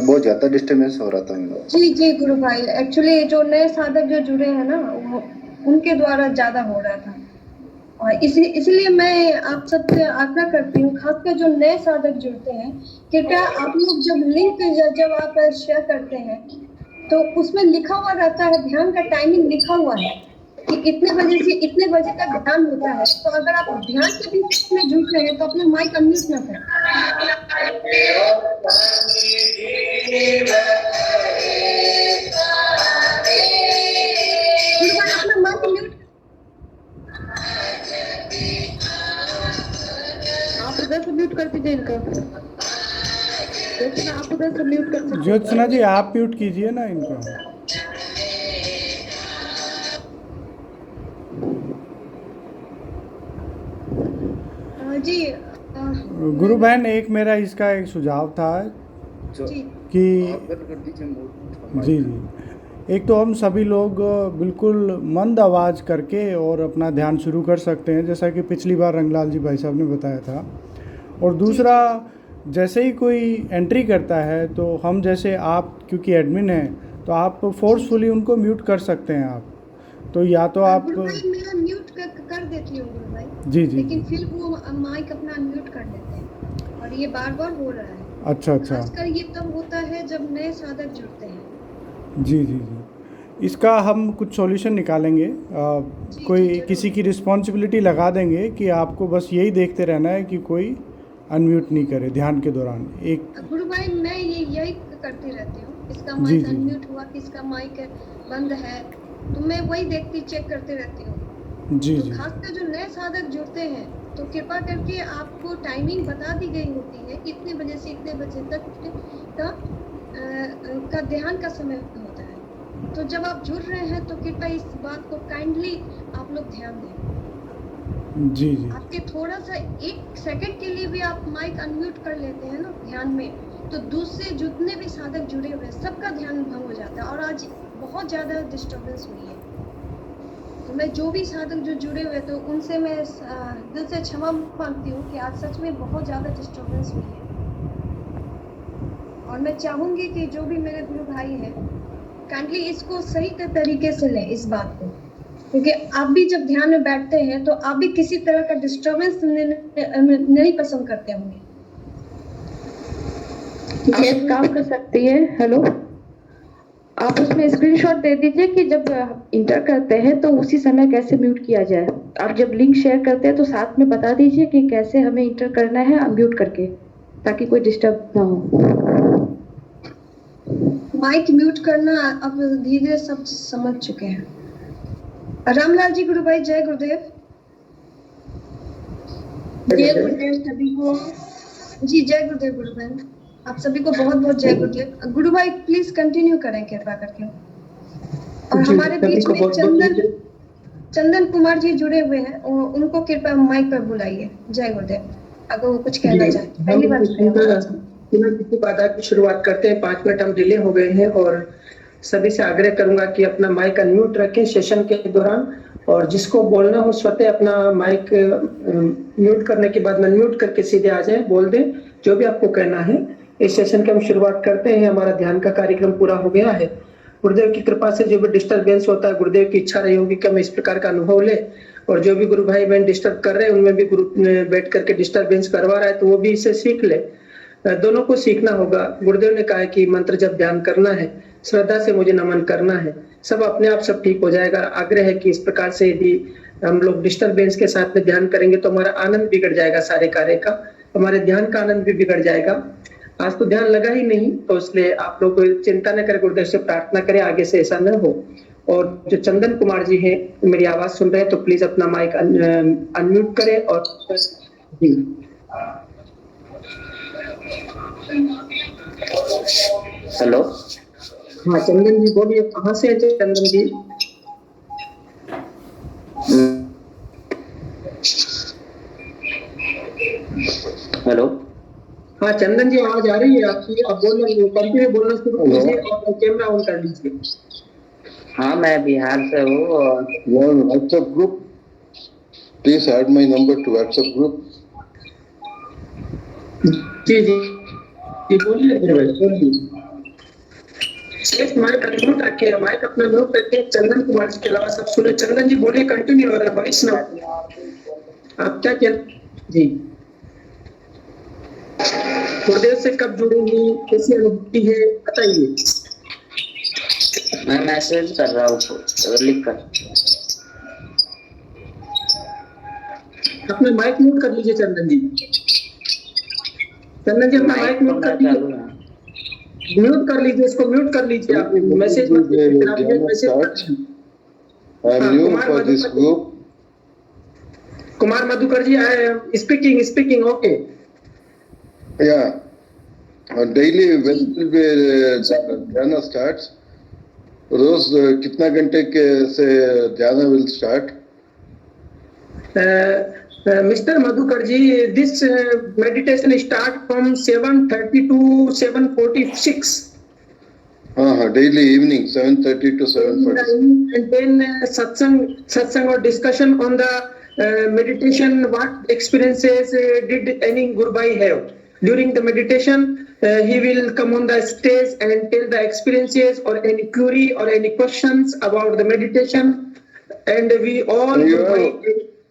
बहुत ज्यादा डिस्टर्बेंस हो रहा था मेरा। जी जी गुरु भाई, एक्चुअली जो नए साधक जो जुड़े हैं ना, उनके द्वारा ज्यादा हो रहा था। और इसलिए मैं आप सबसे आग्रह करती हूँ, खासकर जो नए साधक जुड़ते हैं, कृपया आप लोग जब लिंक जब आप शेयर करते हैं तो उसमें लिखा हुआ रहता है, ध्यान का टाइमिंग लिखा हुआ है कि इतने बजे से इतने बजे तक ध्यान होता है। तो अगर आप ध्यान के बीच में जुड़ रहे हैं तो अपना माइक अनम्यूट ना करें। अपना माइक म्यूट, आप उधर से म्यूट कर दीजिए इनका। आप उधर से म्यूट कर सकते हैं। ज्योत्सना जी आप म्यूट कीजिए ना इनको। जी गुरु बहन, एक मेरा इसका एक सुझाव था जी कि कर दीजिए जी जी, एक तो हम सभी लोग बिल्कुल मंद आवाज़ करके और अपना ध्यान शुरू कर सकते हैं, जैसा कि पिछली बार रंगलाल जी भाई साहब ने बताया था। और दूसरा, जैसे ही कोई एंट्री करता है तो हम जैसे आप क्योंकि एडमिन हैं तो आप फोर्सफुली उनको म्यूट कर सकते हैं। आप तो या तो आप गुरु भाई मैं म्यूट कर देती हूँ गुरु भाई, जी जी लेकिन फिर वो माइक अपना अनम्यूट कर देते हैं और ये बार बार हो रहा है। अच्छा अच्छा खासकर ये तब होता है जब नए साधक जुड़ते हैं। जी जी जी, इसका हम कुछ सॉल्यूशन निकालेंगे। कोई जरूर। किसी की रिस्पॉन्सिबिलिटी लगा देंगे कि आपको बस यही देखते रहना है कि कोई अनम्यूट नहीं करे ध्यान के दौरान। एक गुरु भाई मैं यही करती रहती हूँ, इसका जी माइक जी अनम्यूट हुआ, किसका माइक बंद है, तो मैं वही चेक करती रहती हूँ। जी तो जी खासकर जो नए साधक जुड़ते हैं तो कृपा करके आपको टाइमिंग बता दी गई होती है कि इतने बजे से इतने बजे तक का ध्यान का समय होता है। तो जब आप जुड़ रहे हैं तो कृपया इस बात को काइंडली आप लोग ध्यान दें। जी जी आपके थोड़ा सा एक सेकंड के लिए भी आप माइक अनम्यूट कर लेते हैं ना ध्यान में, तो दूसरे जितने भी साधक जुड़े हुए हैं सबका ध्यान भंग हो जाता है। और आज बहुत ज्यादा डिस्टर्बेंस हुई है, तो मैं जो भी साधक जो जुड़े हुए तो उनसे मैं दिल से क्षमा मांगती हूँ कि आज सच में बहुत ज्यादा डिस्टर्बेंस हुई है। और मैं चाहूंगी कि जो भी मेरे गुरु भाई हैं काइंडली इसको सही तरीके से लें इस बात को, क्योंकि आप भी जब ध्यान में बैठते हैं तो आप भी किसी तरह का डिस्टर्बेंस नहीं पसंद करते होंगे। आप एक काम कर सकती है, हेलो, आप उसमें स्क्रीनशॉट दे दीजिए कि जब इंटर करते हैं तो उसी समय कैसे म्यूट किया जाए। आप जब लिंक शेयर करते हैं तो साथ में बता दीजिए कि कैसे हमें इंटर करना है अनम्यूट करके, ताकि कोई डिस्टर्ब ना हो। माइक म्यूट करना अब धीरे धीरे सब समझ चुके हैं। रामलाल जी गुरु भाई, जय गुरुदेव। जय गुरुदेव सभी को। जी जय गुरुदेव गुरु भाई, आप सभी को बहुत बहुत जय गुरुदेव। गुरु भाई प्लीज कंटिन्यू करें कृपा करके। और हमारे बीच में चंदन कुमार जी जुड़े हुए हैं, उनको कृपया माइक पर बुलाइए। जय गुरुदेव, अगर वो कुछ कहना चाहते हैं। पहली बार बिना किसी बाधा की शुरुआत करते हैं। 5 मिनट हम डिले हो गए हैं और सभी से आग्रह करूंगा कि अपना माइक अनम्यूट रखें सेशन के दौरान, और जिसको बोलना हो स्वतः अपना माइक म्यूट करने के बाद अनम्यूट करके सीधे आ जाए, बोल दें जो भी आपको कहना है। इस सेशन की हम शुरुआत करते हैं। हमारा ध्यान का कार्यक्रम पूरा हो गया है। गुरुदेव की कृपा से जो भी डिस्टर्बेंस होता है, गुरुदेव की इच्छा रही होगी कि हम इस प्रकार का अनुभव ले, और जो भी गुरु भाई बहन डिस्टर्ब कर रहे हैं उनमें भी गुरु बैठ करके डिस्टर्बेंस करवा रहा है तो वो भी इसे सीख ले। दोनों को सीखना होगा। गुरुदेव ने कहा है कि मंत्र जब ध्यान करना है, श्रद्धा से मुझे नमन करना है, सब अपने आप सब ठीक हो जाएगा। आग्रह है कि इस प्रकार से यदि हम लोग डिस्टर्बेंस के साथ में ध्यान करेंगे तो हमारा आनंद बिगड़ जाएगा, सारे कार्य का, हमारे ध्यान का आनंद भी बिगड़ जाएगा। आज तो ध्यान लगा ही नहीं, तो इसलिए आप लोग चिंता न करें, गुरुदेव से प्रार्थना करें आगे से ऐसा न हो। और जो चंदन कुमार जी हैं मेरी आवाज सुन रहे हैं तो प्लीज अपना माइक अनम्यूट करें। और हेलो, हाँ चंदन जी बोलिए, कहाँ से है चंदन जी? हेलो, हाँ चंदन जी आवाज आ रही है आपकी, आप कंटिन्यू बोलना शुरू कीजिए और कैमरा ऑन कर लीजिए। हाँ मैं बिहार से हूँ। और WhatsApp group, please add my number to WhatsApp group. जी जी बोलिए। सिर्फ माइक अनम्यूट रखे, माइक अपना म्यूट करके चंदन कुमार जी के अलावा सब सुने। चंदन जी बोलिए, कंटिन्यू हो रहा है वॉइस ना। आप क्या जी गुरुदेव से कब जुड़ेंगी, कैसी अनुभूति है, बताइए। मैं मैसेज कर रहा हूँ लिख कर। अपने माइक म्यूट कर लीजिए चंदन जी। चंदन जी अपना माइक म्यूट कर लीजिए, म्यूट कर लीजिए, इसको म्यूट कर लीजिए। आप मैसेज मत कीजिए, आप मुझे मैसेज कर दीजिए। I am new for this group. Kumar Madhukar ji, I am speaking okay. Yeah. Daily when will be dhyan starts? रोज कितना घंटे के से ध्यान will start? Mr. Madhukar ji, this meditation start from 7:30 to 7:46. Daily evening 7:30 to 7:46. And then satsang or discussion on the meditation. What experiences did any Gurubai have during the meditation? He will come on the stage and tell the experiences or any query or any questions about the meditation. And we all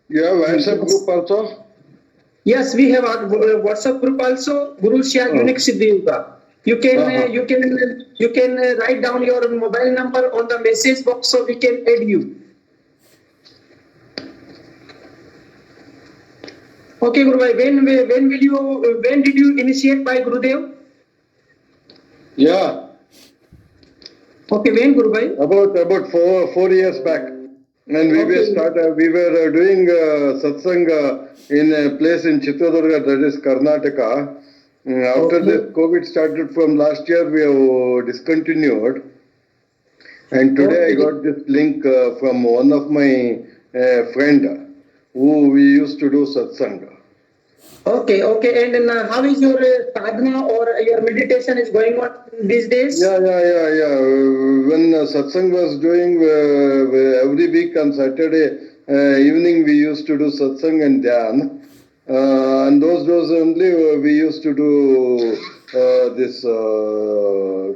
You have WhatsApp group also? Yes, we have our WhatsApp group also. Guru Shia Unique Siddhi Yoga. You can write down your mobile number on the message box so we can add you. Okay, Guru Bhai, when did you initiate by Gurudev? Yeah. Okay, when Guru Bhai? About 4 years back. And we were doing satsang in a place in Chitradurga, that is Karnataka. After this COVID started from last year, we have discontinued. And today I got this link from one of my friend who we used to do satsang. Okay. And then, how is your sadhana or your meditation is going on these days? Yeah. When satsang was doing every week on Saturday evening, we used to do satsang and dhyan. And those days only we used to do this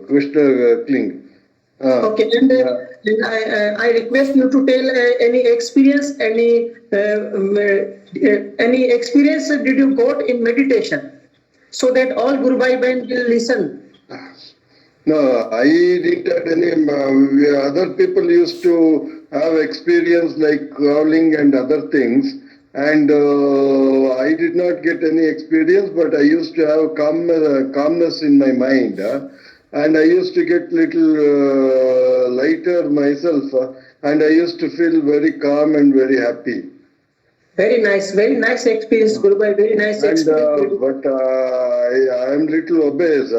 Krishna cling. Okay, and I request you to tell any experience did you got in meditation, so that all Guru Bhai Band will listen. No, I didn't have any. Other people used to have experience like crawling and other things, and I did not get any experience, but I used to have calmness in my mind. And I used to get little lighter myself, and I used to feel very calm and very happy. Very nice experience, Guru Bhai. Very nice experience. But I am little obese,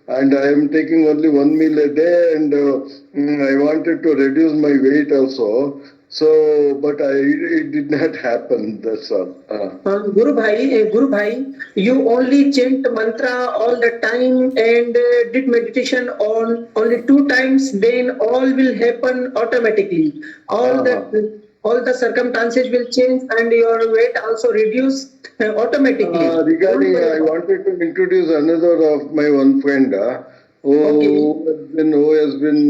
and I am taking only 1 meal a day, and I wanted to reduce my weight also. So, but it did not happen. That's all. Guru Bhai, you only chant mantra all the time and did meditation on only 2 times. Then all will happen automatically. All the circumstances will change and your weight also reduce automatically. Regarding, I wanted to introduce another of my one friend who has been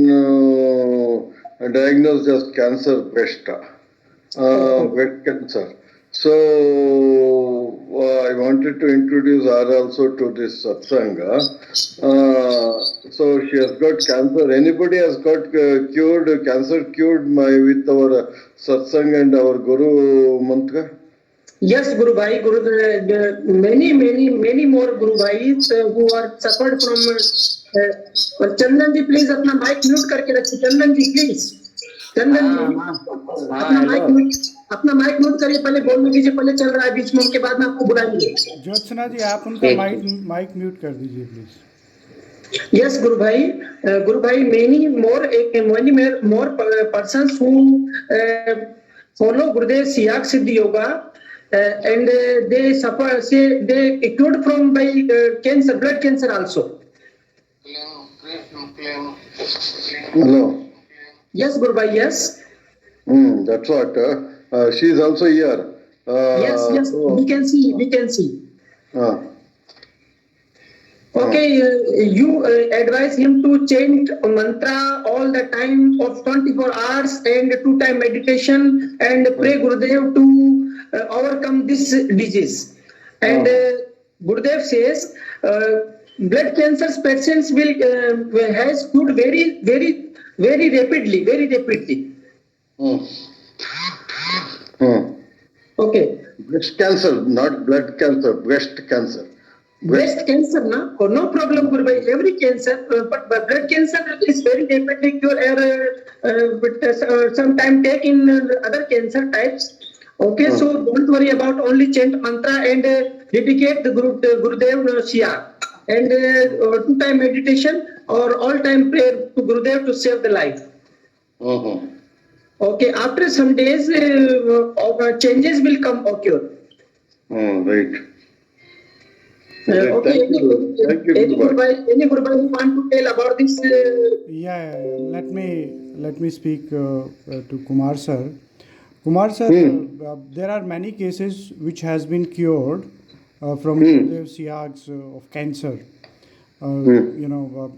diagnosed as cancer breast cancer. So I wanted to introduce her also to this satsang. So she has got cancer. Anybody has got cancer cured with our satsang and our Guru mantra? Yes, Guru Bhai. Many more Guru Bhais who are suffered from. Chandan ji, please अपना mic mute करके रखिए. Chandan ji, please. चंदन जी अपना mic mute करिए, पहले बोलने दीजिए, पहले चल रहा है बीच में, उसके बाद में आपको बुलाएंगे। ज्योत्सना जी, आप उनका माइक म्यूट कर दीजिए please. Yes, Guru Bhai, many more persons who follow Gurudev Siyak Siddhi Yoga and they suffer, they cured from by cancer, blood cancer also. Hello. Yes, Guru Bhai, yes. That's what. She is also here. Yes, we can see. Okay, you advise him to chant mantra all the time of 24 hours and 2 time meditation and pray Gurudev to overcome this disease. And Gurudev says blood cancer patients will has cured very rapidly. Okay. Breast cancer, not blood cancer, breast cancer. Breast cancer, no problem, Gurubai. Every cancer, but blood cancer is very rapidly cure. But sometime take in other cancer types. Okay, so don't worry about only chant mantra and dedicate the Gurudev Shia and 2 time meditation or all time prayer to Gurudev to save the life. Okay, after some days, changes will come occur. Right. Okay, Thank you. Thank you, Gurubai. Any Gurubai who want to tell about this? Yeah. Let me speak to Kumar sir. Kumar sir, there are many cases which has been cured from the Siags of cancer.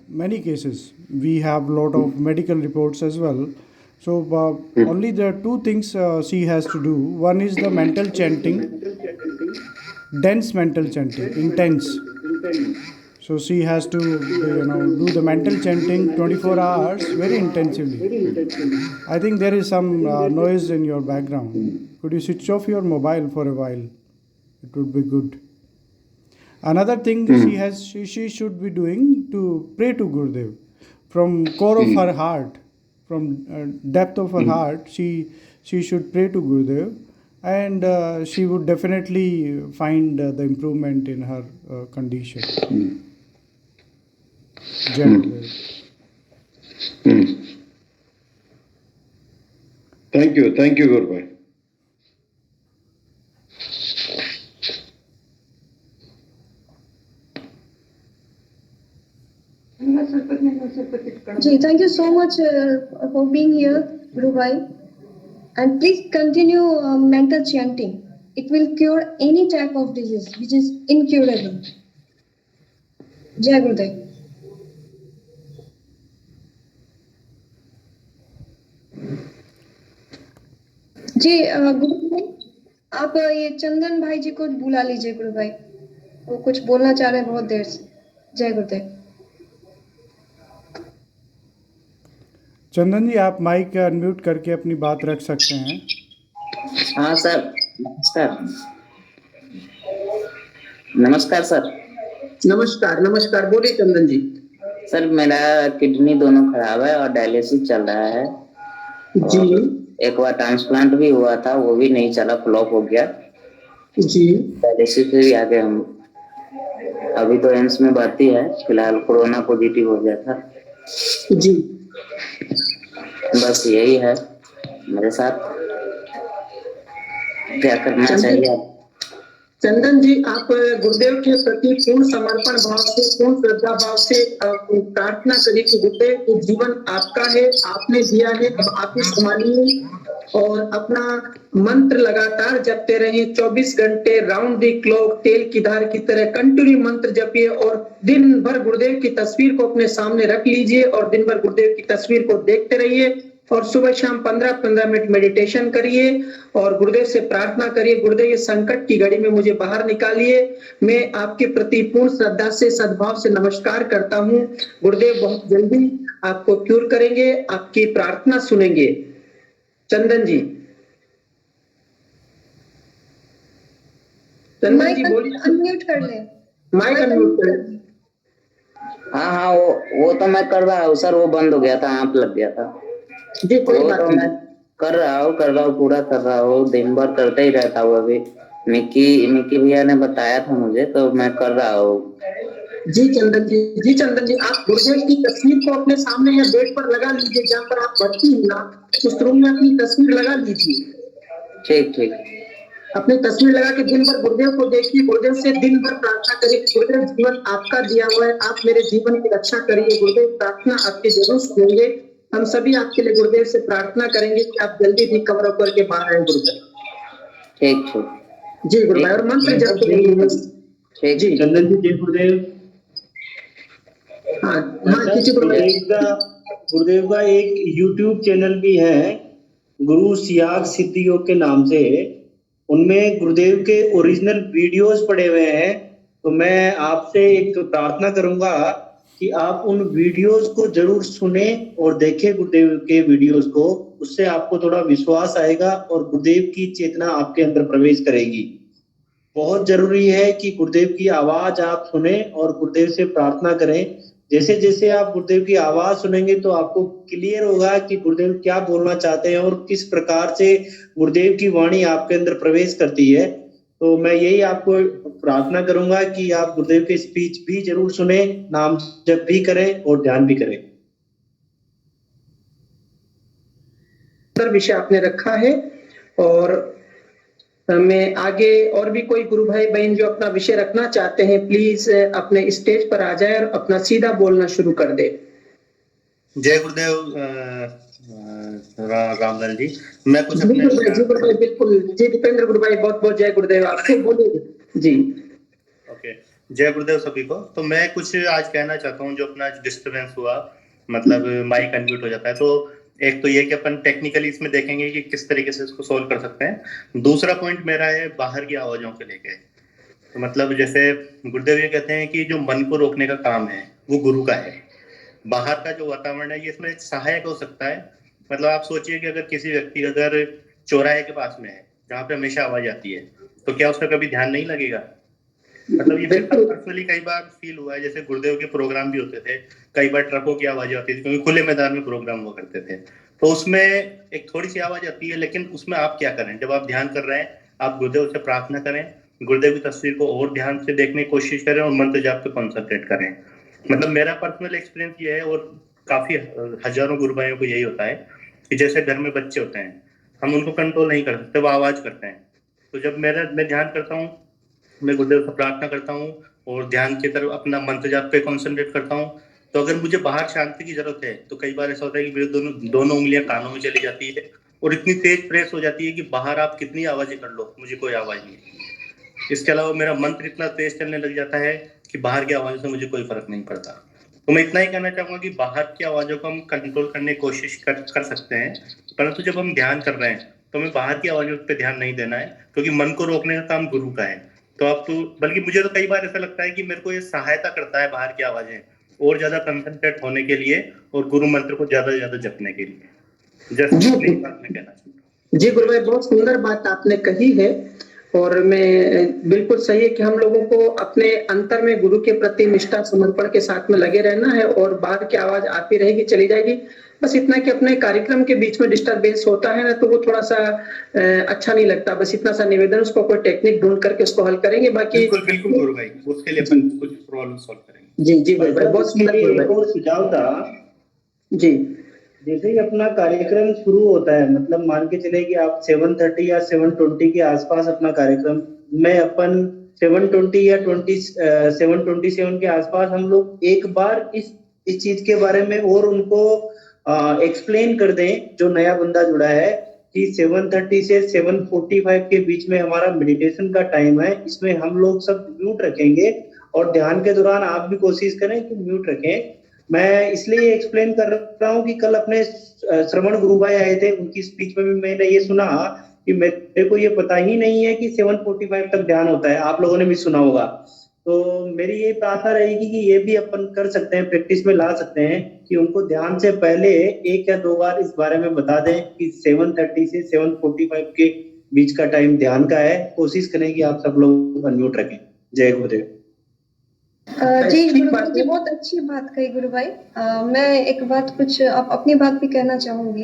Many cases. We have lot of medical reports as well. So only the two things she has to do. One is the mental chanting, dense mental chanting, intense. So she has to do the mental chanting 24 hours very intensively. I think there is some noise in your background. Could you switch off your mobile for a while? It would be good. Another thing she should be doing to pray to Gurudev from core of her heart, from depth of her heart. She should pray to Gurudev, and she would definitely find the improvement in her condition. Gently. Thank you, Gurubai. जी, thank you so much for being here, Gurubai. And please continue mental chanting. It will cure any type of disease which is incurable. Jai Gurudev. जी गुरुभाई, आप ये चंदन भाई जी को बुला लीजिए गुरुभाई, वो कुछ बोलना चाह रहे हैं बहुत देर से। जय गुरुदेव। चंदन जी, आप माइक अनम्यूट करके अपनी बात रख सकते हैं। हाँ सर, नमस्कार सर। नमस्कार, बोलिए चंदन जी। सर मेरा किडनी दोनों खराब है और डायलिसिस चल रहा है जी। एक बार ट्रांसप्लांट भी हुआ था, वो भी नहीं चला, फ्लॉप हो गया जी। डायलिसिस से भी आगे हम अभी तो एम्स में भर्ती है, फिलहाल कोरोना पॉजिटिव हो गया था जी। बस यही है मेरे साथ, क्या करना चाहिए? चंदन जी, आप गुरुदेव के प्रति पूर्ण समर्पण भाव से, पूर्ण श्रद्धा भाव से प्रार्थना करिए कि गुरुदेव ये जीवन आपका है, आपने दिया है, अब आप ही संभालिए और अपना मंत्र लगातार जपते रहिए। 24 घंटे राउंड द क्लॉक तेल की धार की तरह कंटिन्यू मंत्र जपिए और दिन भर गुरुदेव की तस्वीर को अपने सामने रख लीजिए और दिन भर गुरुदेव की तस्वीर को देखते रहिए और सुबह शाम 15-15 मिनट मेडिटेशन करिए और गुरुदेव से प्रार्थना करिए, गुरुदेव ये संकट की घड़ी में मुझे बाहर निकालिए। मैं आपके प्रति पूर्ण श्रद्धा से, सद्भाव से नमस्कार करता हूँ। गुरुदेव बहुत जल्दी आपको क्यूर करेंगे, आपकी प्रार्थना सुनेंगे। चंदन जी बोलिए। अनम्यूट कर ले, माइक अनम्यूट करें। हाँ वो तो मैं कर रहा हूँ सर, वो बंद हो गया था, आंप लग गया था जी। कोई बात तो नहीं, मैं कर रहा हूँ, पूरा कर रहा हूँ, दिन भर करते ही रहता हूँ। अभी मिक्की भैया ने बताया था मुझे, तो मैं कर रहा हूँ। जी चंदन जी, आप गुरुदेव की तस्वीर को अपने सामने या बेड पर लगा लीजिए, जहाँ पर आप भर्ती हैं ना, उस रूम में अपनी तस्वीर लगा लीजिए। ठीक। अपनी तस्वीर लगा के दिन भर गुरुदेव को देखिए, गुरुदेव से दिन भर प्रार्थना करिए। गुरुदेव जीवन आपका दिया हुआ है, आप मेरे जीवन की रक्षा करिए। गुरुदेव प्रार्थना आपके जरूर सुनेंगे। हम सभी आपके लिए गुरुदेव से प्रार्थना करेंगे कि आप जल्दी रिकवर होकर के बाहर आए गुरुदेव। ठीक जी गुरुदेव, और मंत्र जप करेंगे। ठीक। जी चंदन जी, जय गुरुदेव। हाँ हाँ जी गुरुदेव का एक YouTube चैनल भी है, गुरु सियाग सिद्धि योग के नाम से। उनमें गुरुदेव के ओरिजिनल वीडियोस पड़े हुए हैं। तो मैं आपसे एक प्रार्थना करूंगा कि आप उन वीडियोस को जरूर सुने और देखें गुरुदेव के वीडियोस को। उससे आपको थोड़ा विश्वास आएगा और गुरुदेव की चेतना आपके अंदर प्रवेश करेगी। बहुत जरूरी है कि गुरुदेव की आवाज आप सुने और गुरुदेव से प्रार्थना करें। जैसे जैसे आप गुरुदेव की आवाज सुनेंगे तो आपको क्लियर होगा कि गुरुदेव क्या बोलना चाहते हैं और किस प्रकार से गुरुदेव की वाणी आपके अंदर प्रवेश करती है। तो मैं यही आपको प्रार्थना करूंगा कि आप गुरुदेव के स्पीच भी जरूर सुने, नाम जप भी करें और ध्यान भी करें। विषय आपने रखा है और मैं आगे और भी कोई गुरु भाई बहन जो अपना विषय रखना चाहते हैं प्लीज अपने स्टेज पर आ जाए और अपना सीधा बोलना शुरू कर दे। जय गुरुदेव रामलाल जी, मैं कुछ अपने बिल्कुल जी दीपेंद्र गुरु भाई, बहुत बहुत जय गुरुदेव, आपको बोलिए जी। ओके, जय गुरुदेव सभी को। तो मैं कुछ आज कहना चाहता हूँ। जो अपना डिस्टर्बेंस हुआ, मतलब माइक अनम्यूट हो जाता है, तो एक तो ये कि अपन टेक्निकली इसमें देखेंगे कि किस तरीके से इसको सोल्व कर सकते हैं। दूसरा पॉइंट मेरा है बाहर की आवाजों को लेके। तो मतलब जैसे गुरुदेव ये कहते हैं कि जो मन को रोकने का काम है वो गुरु का है। बाहर का जो वातावरण है ये इसमें सहायक हो सकता है। मतलब आप सोचिए कि अगर किसी व्यक्ति अगर चौराहे के पास में है जहाँ पे हमेशा आवाज आती है, तो क्या उसका कभी ध्यान नहीं लगेगा? मतलब ये पर्सनली कई बार फील हुआ है। जैसे गुरुदेव के प्रोग्राम भी होते थे, कई बार ट्रकों की आवाजें आती थी, क्योंकि खुले मैदान में प्रोग्राम हुआ करते थे। तो उसमें एक थोड़ी सी आवाज आती है, लेकिन उसमें आप क्या करें? जब आप ध्यान कर रहे हैं, आप गुरुदेव से प्रार्थना करें, गुरुदेव की तस्वीर को और ध्यान से देखने की कोशिश करें और मंत्र जाप पे कॉन्सेंट्रेट करें। मतलब मेरा पर्सनल एक्सपीरियंस ये है, और काफी हजारों गुरु भाइयों को यही होता है कि जैसे घर में बच्चे होते हैं, हम उनको कंट्रोल नहीं कर सकते, वो आवाज करते हैं। तो जब मैं ध्यान करता हूँ, मैं गुरुदेव से प्रार्थना करता हूँ और ध्यान की तरफ अपना मंत्र जाप पे कॉन्सेंट्रेट करता हूँ, तो अगर मुझे बाहर शांति की जरूरत है तो कई बार ऐसा होता है कि मेरे दोनों उंगलियां कानों में चली जाती है और इतनी तेज प्रेस हो जाती है कि बाहर आप कितनी आवाजें कर लो, मुझे कोई आवाज नहीं। इसके अलावा मेरा मंत्र इतना तेज चलने लग जाता है कि बाहर की आवाजों से मुझे कोई फर्क नहीं पड़ता। तो मैं इतना ही कहना चाहूंगा कि बाहर की आवाजों को हम कंट्रोल करने की कोशिश कर सकते हैं, परंतु जब हम ध्यान कर रहे हैं तो हमें बाहर की आवाजों पे ध्यान नहीं देना है, क्योंकि मन को रोकने का काम गुरु का है। तो आप तो, बल्कि मुझे तो कई बार ऐसा लगता है कि मेरे को ये सहायता करता है बाहर की आवाजें और ज्यादा कंसंट्रेट होने के लिए और गुरु मंत्र को ज्यादा से ज्यादा जपने के लिए। जैसे बात मैं कहना चाहता हूँ। जी गुरु भाई, बहुत सुंदर बात आपने कही है और मैं बिल्कुल सही है कि हम लोगों को अपने अंतर में गुरु के प्रति निष्ठा समर्पण के साथ में लगे रहना है और बाहर की आवाज आती रहेगी, चली जाएगी। बस इतना कि अपने कार्यक्रम के बीच में डिस्टरबेंस होता है ना, तो वो थोड़ा सा अच्छा नहीं लगता। बस इतना सा निवेदन, उसको कोई टेक्निक ढूंढ करके उसको हल करेंगे। बाकी बिल्कुल गुरु भाई, उसके लिए अपन कुछ प्रॉब्लम सॉल्व करेंगे। जी जी गुरु भाई, बहुत सुंदर। एक और सुझाव था जी, जैसे ही अपना कार्यक्रम शुरू होता है, मतलब मान के चले कि आप 7:30 या 7:20 के आसपास अपना कार्यक्रम, मैं अपन 7:20 या 7:27 के आसपास हम लोग एक बार इस चीज के बारे में और उनको एक्सप्लेन कर दें, जो नया बंदा जुड़ा है, कि 7:30 से 7:45 के बीच में हमारा मेडिटेशन का टाइम है। इसमें हम लोग सब म्यूट रखेंगे और ध्यान के दौरान आप भी कोशिश करें कि म्यूट रखें। मैं इसलिए एक्सप्लेन कर रहा हूँ कि कल अपने श्रवण गुरु भाई आए थे, उनकी स्पीच में भी मैंने ये सुना कि मेरे को ये पता ही नहीं है कि 7:45 तक ध्यान होता है। आप लोगों ने भी सुना होगा। तो मेरी ये प्रार्थना रहेगी कि ये भी अपन कर सकते हैं, प्रैक्टिस में ला सकते हैं कि उनको ध्यान से पहले 1 या 2 बार इस बारे में बता दें कि 7:30 से 7:45 के बीच का टाइम ध्यान का है। कोशिश करें कि आप सब लोग अनम्यूट रखें। जय गुरुदेव। जी गुरु भाई जी, बहुत अच्छी बात कही गुरु भाई। मैं एक बात कुछ अपनी बात भी कहना चाहूंगी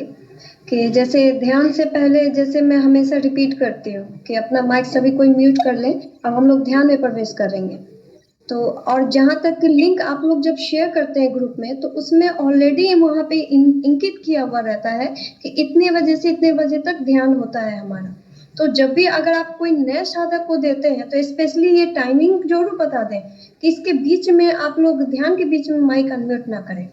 कि जैसे ध्यान से पहले, जैसे मैं हमेशा रिपीट करती हूँ कि अपना माइक सभी कोई म्यूट कर लें और हम लोग ध्यान में प्रवेश करेंगे। तो और जहाँ तक लिंक आप लोग जब शेयर करते हैं ग्रुप में, तो उसमें ऑलरेडी वहाँ पे इंकित किया हुआ रहता है कि इतने बजे से इतने बजे तक ध्यान होता है हमारा। तो जब भी अगर आप कोई नए साधक को देते हैं तो स्पेशली ये टाइमिंग जरूर बता दें कि इसके बीच में आप लोग ध्यान के बीच में माइक अनम्यूट ना करें।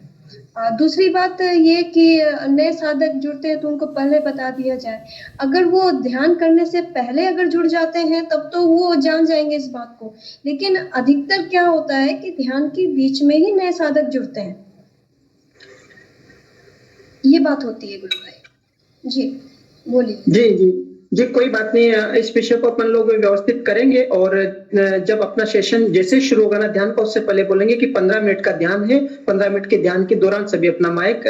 दूसरी बात ये कि नए साधक जुड़ते हैं तो उनको पहले बता दिया जाए, अगर वो ध्यान करने से पहले अगर जुड़ जाते हैं तब तो वो जान जाएंगे इस बात को, लेकिन अधिकतर क्या होता है कि ध्यान के बीच में ही नए साधक जुड़ते हैं, ये बात होती है गुरु भाई जी, बोलिए। जी जी जी, कोई बात नहीं, इस विषय को अपन लोग व्यवस्थित करेंगे। और जब अपना सेशन जैसे शुरू होगा ना ध्यान का, उससे पहले बोलेंगे कि 15 मिनट का ध्यान है, 15 मिनट के ध्यान के दौरान सभी अपना माइक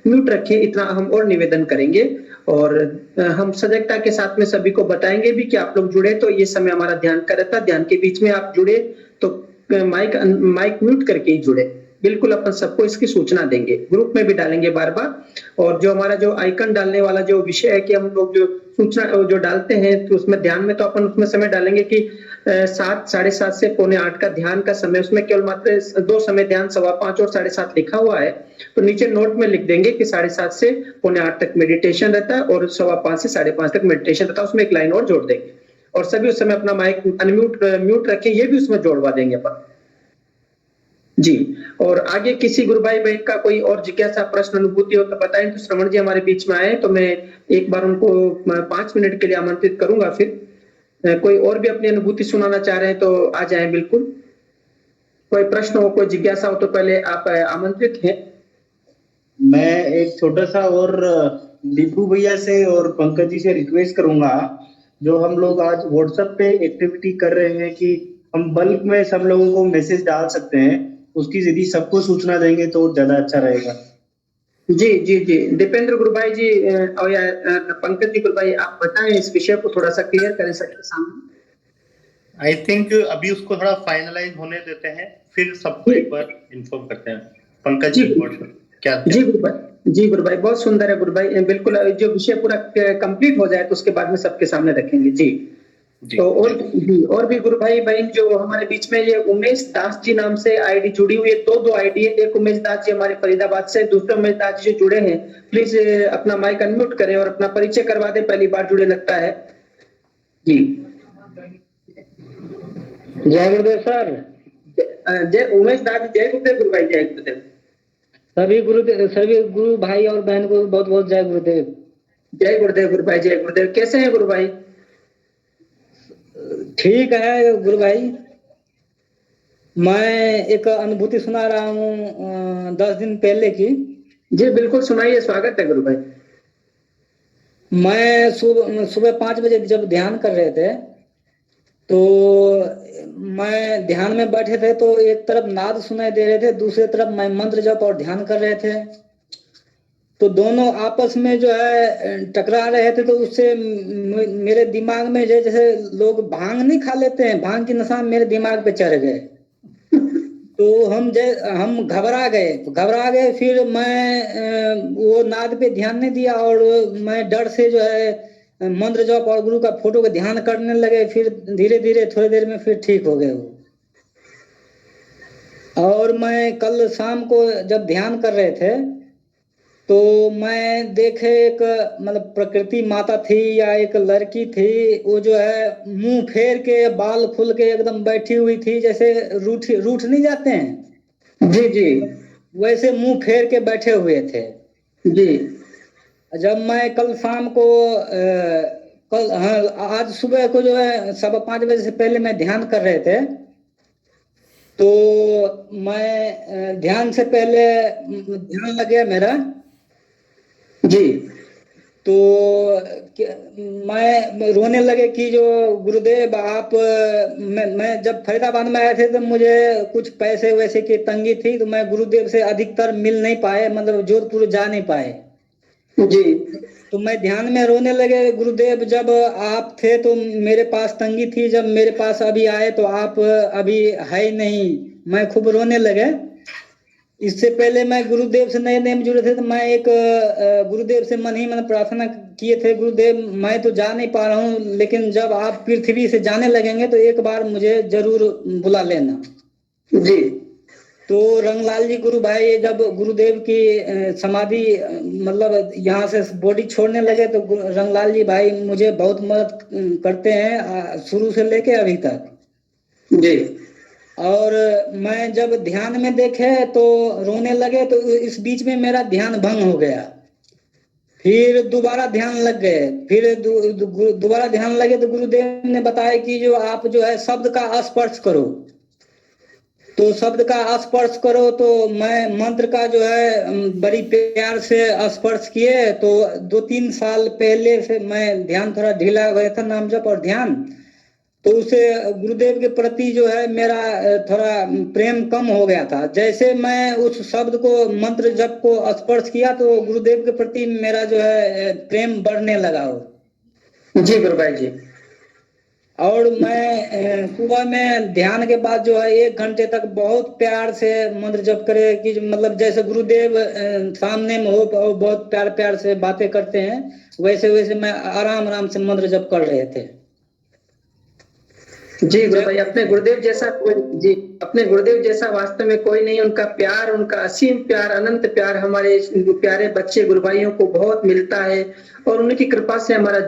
म्यूट रखें, इतना हम और निवेदन करेंगे। और हम सजगता के साथ में सभी को बताएंगे भी कि आप लोग जुड़े तो ये समय हमारा ध्यान का रहता, ध्यान के बीच में आप जुड़े तो माइक म्यूट करके ही जुड़े। बिल्कुल अपन सबको इसकी सूचना देंगे, ग्रुप में भी डालेंगे बार बार। और जो हमारा जो आइकन डालने वाला जो विषय है कि हम लोग जो सूचना जो डालते हैं तो उसमें ध्यान में तो अपन उसमें समय डालेंगे कि 7, 7:30 से 7:45 का ध्यान का समय, उसमें केवल मात्र 2 समय ध्यान 7:15 और 7:30 लिखा हुआ है। तो नीचे नोट में लिख देंगे कि 7:30 से 7:45 तक मेडिटेशन रहता है और 5:15 से 5:30 तक मेडिटेशन रहता है, उसमें एक लाइन और जोड़ देंगे। और सभी उस समय अपना माइक म्यूट रखें, ये भी उसमें जोड़वा देंगे अपन जी। और आगे किसी गुरु भाई बहन का कोई और जिज्ञासा, प्रश्न, अनुभूति हो तो बताएं। तो श्रवण जी हमारे बीच में आए तो मैं एक बार उनको 5 मिनट के लिए आमंत्रित करूंगा। फिर कोई और भी अपनी अनुभूति सुनाना चाह रहे हैं तो आ जाएं बिल्कुल। कोई प्रश्न हो, कोई जिज्ञासा हो तो पहले आप आमंत्रित हैं। मैं एक छोटा सा और दीपू भैया से और पंकज जी से रिक्वेस्ट करूंगा, जो हम लोग आज व्हाट्सएप पे एक्टिविटी कर रहे हैं कि हम बल्क में सब लोगों को मैसेज डाल सकते हैं, उसकी यदि सबको सूचना देंगे तो ज्यादा अच्छा रहेगा। जी जी जी, दीपेंद्र गुरु भाई जी और या पंकज जी गुरु भाई, आप बताएं इस विषय को थोड़ा सा क्लियर करें सबके सामने। आई थिंक अभी उसको थोड़ा फाइनलाइज होने देते हैं, फिर सबको एक बार इन्फॉर्म करते हैं। पंकज जी क्या जी गुरु भाई, जी गुरु भाई, बहुत सुंदर है गुरु भाई, बिल्कुल जो विषय पूरा कंप्लीट हो जाए तो उसके बाद में सबके सामने रखेंगे जी। तो और भी गुरु भाई बहन जो हमारे बीच में, ये उमेश दास जी नाम से आईडी जुड़ी हुई है, दो आईडी है। एक उमेश दास जी हमारे फरीदाबाद से, दूसरे उमेश दास जी जो जुड़े हैं, प्लीज अपना माइक अनम्यूट करें और अपना परिचय करवा दें, पहली बार जुड़े लगता है जी। जय गुरुदेव सर। जय उमेश दास जी, जय गुरुदेव गुरु भाई, जय गुरुदेव। सभी गुरु भाई और बहन को बहुत बहुत जय गुरुदेव। जय गुरुदेव गुरु भाई, जय गुरुदेव। कैसे हैं गुरु भाई? ठीक है गुरु भाई, मैं एक अनुभूति सुना रहा हूँ 10 दिन पहले की। जी बिल्कुल सुनाइए, स्वागत है गुरु भाई। मैं सुबह 5 बजे जब ध्यान कर रहे थे तो मैं ध्यान में बैठे थे तो एक तरफ नाद सुनाई दे रहे थे, दूसरी तरफ मैं मंत्र जप और ध्यान कर रहे थे, तो दोनों आपस में जो है टकरा रहे थे। तो उससे मेरे दिमाग में जैसे लोग भांग नहीं खा लेते हैं, भांग की नशा मेरे दिमाग पे चढ़ गए। तो हम घबरा गए। फिर मैं वो नाद पे ध्यान नहीं दिया और मैं डर से जो है मंत्र जप और गुरु का फोटो का ध्यान करने लगे। फिर धीरे धीरे थोड़ी देर में फिर ठीक हो गए वो। और मैं कल शाम को जब ध्यान कर रहे थे तो मैं देखे एक मतलब प्रकृति माता थी या एक लड़की थी, वो जो है मुंह फेर के बाल खुल के एकदम बैठी हुई थी, जैसे रूठ नहीं जाते हैं जी जी, वैसे मुंह फेर के बैठे हुए थे जी। जब मैं कल शाम को आज सुबह को जो है 5:15 बजे से पहले मैं ध्यान कर रहे थे, तो मैं ध्यान से पहले ध्यान लग गया मेरा जी। तो मैं रोने लगे कि जो गुरुदेव आप, मैं जब फरीदाबाद में आए थे तो मुझे कुछ पैसे वैसे की तंगी थी, तो मैं गुरुदेव से अधिकतर मिल नहीं पाए, मतलब जोधपुर जा नहीं पाए जी। तो मैं ध्यान में रोने लगे, गुरुदेव जब आप थे तो मेरे पास तंगी थी, जब मेरे पास अभी आए तो आप अभी है नहीं। मैं खूब रोने लगे। इससे पहले मैं गुरुदेव से नए नए जुड़े थे तो मैं एक गुरुदेव से मन ही मन प्रार्थना किए थे, गुरुदेव मैं तो जा नहीं पा रहा हूँ, लेकिन जब आप पृथ्वी से जाने लगेंगे तो एक बार मुझे जरूर बुला लेना जी। तो रंगलाल जी गुरु भाई जब गुरुदेव की समाधि मतलब यहाँ से बॉडी छोड़ने लगे तो रंगलाल जी भाई मुझे बहुत मदद करते हैं शुरू से लेके अभी तक जी। और मैं जब ध्यान में देखे तो रोने लगे, तो इस बीच में मेरा ध्यान भंग हो गया। फिर दोबारा ध्यान लग गए, फिर दोबारा ध्यान लगे तो गुरुदेव ने बताया कि जो आप जो है शब्द का स्पर्श करो। तो शब्द का स्पर्श करो, तो मैं मंत्र का जो है बड़ी प्यार से स्पर्श किए। तो 2-3 साल पहले से मैं ध्यान थोड़ा ढीला हो गया था, नाम जप और ध्यान, तो उसे गुरुदेव के प्रति जो है मेरा थोड़ा प्रेम कम हो गया था। जैसे मैं उस शब्द को मंत्र जप को स्पर्श किया तो गुरुदेव के प्रति मेरा जो है प्रेम बढ़ने लगा। जी गुरु भाई जी। और मैं सुबह में ध्यान के बाद जो है 1 घंटे तक बहुत प्यार से मंत्र जप करे कि मतलब जैसे गुरुदेव सामने में हो और बहुत प्यार से बातें करते हैं, वैसे वैसे मैं आराम से मंत्र जप कर रहे थे। जी गुरु भाई, अपने गुरुदेव जैसा वास्तव में कोई नहीं। उनका प्यार, उनका असीम प्यार, अनंत प्यार हमारे प्यारे बच्चे गुरु भाइयों को बहुत मिलता है, और उनकी कृपा से हमारा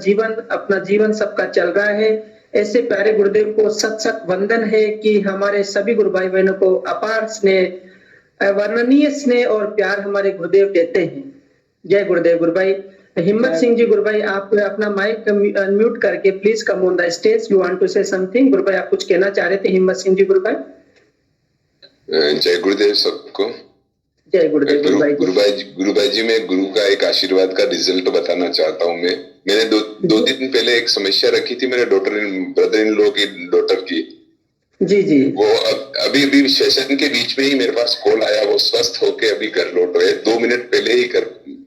अपना जीवन सबका चल रहा है। ऐसे प्यारे गुरुदेव को सत वंदन है कि हमारे सभी गुरु भाई बहनों को अपार स्नेह, वर्णनीय स्नेह और प्यार हमारे गुरुदेव देते हैं। जय गुरुदेव। गुरु भाई हिम्मत सिंह जी, गुरु भाई आप अपना माइक अनम्यूट करके please come on the stage, you want to say something. Guru Bhai आप कुछ कहना चाह रहे थे, हिम्मत सिंह जी। गुरु भाई जय गुरुदेव सबको। जय गुरुदेव। गुरु भाई जी, मैं गुरु का एक आशीर्वाद का रिजल्ट बताना चाहता हूँ। मैंने दो दिन पहले एक समस्या रखी थी मेरे ब्रदर इन लॉ की डॉटर की। जी। वो अभी सेशन के बीच में ही मेरे पास कॉल आया, वो स्वस्थ होके अभी घर लौट रहे, 2 मिनट पहले ही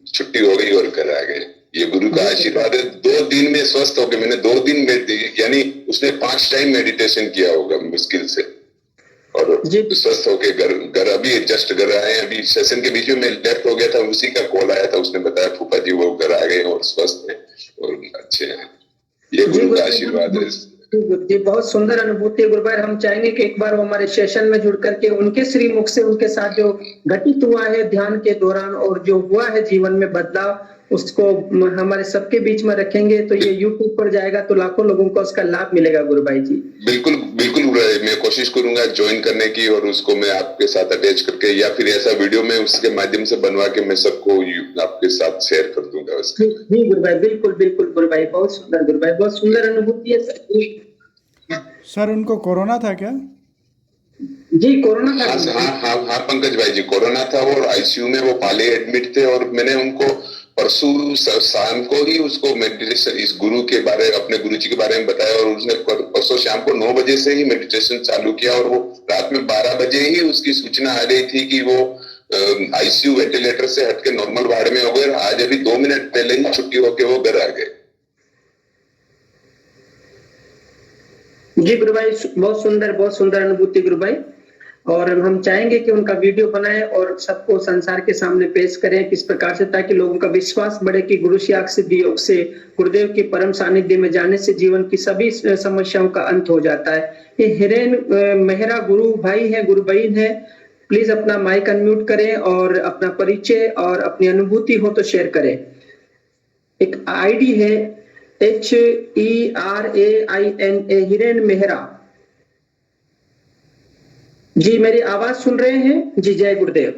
छुट्टी हो गई और घर आ गए। ये गुरु का आशीर्वाद है। 2 दिन में स्वस्थ हो गए। मैंने 2 दिन में, यानी उसने 5 टाइम मेडिटेशन किया होगा मुश्किल से, और स्वस्थ होके घर अभी जस्ट घर आए। अभी सेशन के बीच में मैं लेफ्ट हो गया था, उसी का कॉल आया था। उसने बताया फूफा जी वो घर आ गए और स्वस्थ है और अच्छे हैं। ये गुरु का आशीर्वाद है। जी बहुत सुंदर अनुभूति है गुरु भाई। हम चाहेंगे कि एक बार वो हमारे सेशन में जुड़ करके उनके श्री मुख से उनके साथ जो घटित हुआ है ध्यान के दौरान और जो हुआ है जीवन में बदलाव, उसको हमारे सबके बीच में रखेंगे तो ये YouTube पर जाएगा तो लाखों लोगों को उसका लाभ मिलेगा। गुरु भाई जी बिल्कुल मैं कोशिश करूंगा ज्वाइन करने की, और उसको मैं आपके साथ अटैच करके या फिर ऐसा वीडियो में उसके माध्यम से बनवा के मैं सबको आपके साथ शेयर कर दूंगा उसका। जी गुरु भाई, बिल्कुल गुरु भाई, बहुत सुंदर गुरु भाई, बहुत सुंदर अनुभूति है। सर उनको कोरोना था क्या? जी कोरोना था। हाँ पंकज भाई जी, कोरोना था और आईसीयू में वो पाले एडमिट थे, और मैंने उनको परसों शाम को ही उसको मेडिटेशन इस गुरु के बारे अपने गुरु जी के बारे में बताया, और उसने परसों शाम को 9 बजे से ही मेडिटेशन चालू किया, और वो रात में 12 बजे ही उसकी सूचना आ गई थी कि वो आईसीयू वेंटिलेटर से हटके नॉर्मल वार्ड में हो गए। आज अभी 2 मिनट पहले ही छुट्टी होके वो घर आ गए। जी गुरु भाई बहुत सुंदर अनुभूति गुरु भाई। और हम चाहेंगे कि उनका वीडियो बनाएं और सबको संसार के सामने पेश करें किस प्रकार से, ताकि लोगों का विश्वास बढ़े कि गुरु सियाग सिद्धि योग से गुरुदेव की परम सानिध्य में जाने से जीवन की सभी समस्याओं का अंत हो जाता है। ये हिरेन मेहरा गुरु भाई है, गुरु बहन है। प्लीज अपना माइक अनम्यूट करें और अपना परिचय और अपनी अनुभूति हो तो शेयर करें। एक आईडी है HERAINA हिरेन मेहरा जी। मेरी आवाज सुन रहे हैं जी? जय गुरुदेव।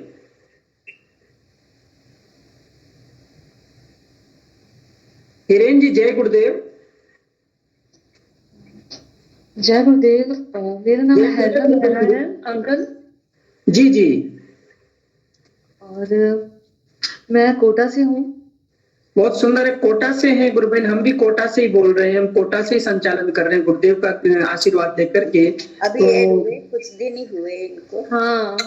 हिरेन जी जय गुरुदेव। जय गुरुदेव। मेरा नाम हैदरा मेहरा है अंकल। जी और मैं कोटा से हूँ। बहुत सुंदर है। कोटा से हैं गुरु बहन, हम भी कोटा से ही बोल रहे हैं। हम कोटा से ही संचालन कर रहे हैं गुरुदेव का आशीर्वाद लेकर के। अभी तो कुछ दिन ही हुए इनको। हाँ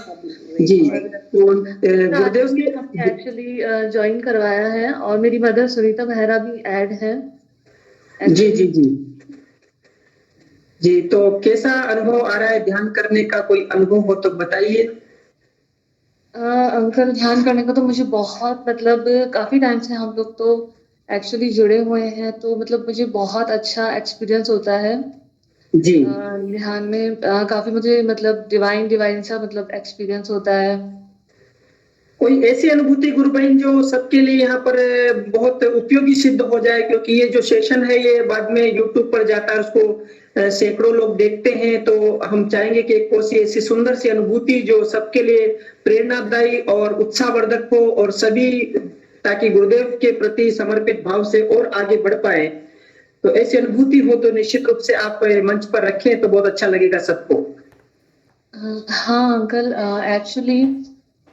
जी तो गुरुदेव से एक्चुअली ज्वाइन करवाया है, और मेरी मदर सुनीता मेहरा भी ऐड है। जी तो कैसा अनुभव आ रहा है ध्यान करने का? कोई अनुभव हो तो बताइए। अंकल ध्यान करने का तो मुझे बहुत मतलब काफी टाइम से हम लोग तो एक्चुअली जुड़े हुए हैं, तो मतलब मुझे बहुत अच्छा एक्सपीरियंस होता है जी। ध्यान में काफी मुझे मतलब डिवाइन सा मतलब एक्सपीरियंस होता है। कोई ऐसी अनुभूति गुरु बहन जो सबके लिए यहाँ पर बहुत उपयोगी सिद्ध हो जाए, क्योंकि ये जो सेशन है ये बाद में यूट्यूब पर जाता है, उसको सैकड़ों लोग देखते हैं। तो हम चाहेंगे कि एक कोई ऐसी सुंदर सी अनुभूति जो सबके लिए प्रेरणादायी और उत्साहवर्धक हो, और सभी ताकि गुरुदेव के प्रति समर्पित भाव से और आगे बढ़ पाए। तो ऐसी अनुभूति हो तो निश्चित रूप से आप मंच पर रखें तो बहुत अच्छा लगेगा सबको। हाँ अंकल, एक्चुअली